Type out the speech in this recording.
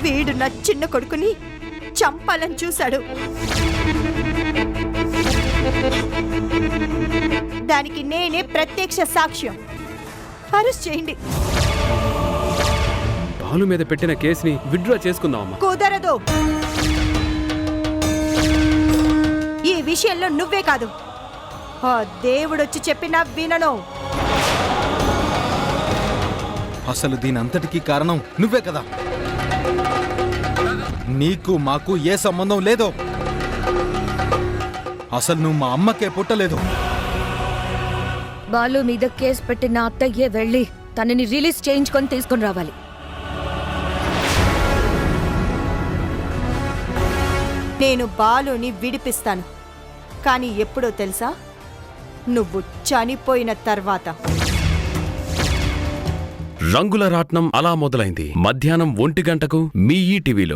వీడు నా చిన్న కొడుకుని చంపాలని చూశాడు. దానికి నేనే ప్రత్యక్ష సాక్ష్యం. అరెస్ట్ చేయండి. బాలు మీద పెట్టిన కేసుని విత్డ్రా చేసుకుందామమ్మా. కుదరదు. ఈ విషయంలో నువ్వే కాదు, ఆ దేవుడొచ్చి చెప్పినా వినను. అసలు దీనంతటికీ కారణం నువ్వే కదా. నీకు మాకు ఏ సంబంధం లేదో. అసలు నువ్వు మా అమ్మకే పుట్టలేదు. బాలు మీద కేసు పెట్టిన అత్తయ్యే వెళ్ళి తనని రిలీజ్ చేయించుకొని తీసుకొని రావాలి. నేను బాలుని విడిపిస్తాను, కానీ ఎప్పుడో తెలుసా? నువ్వు చనిపోయిన తర్వాత. రంగుల రాట్నం అలా మొదలైంది. మధ్యాహ్నం 1 గంటకు మీ ఈటీవీలో.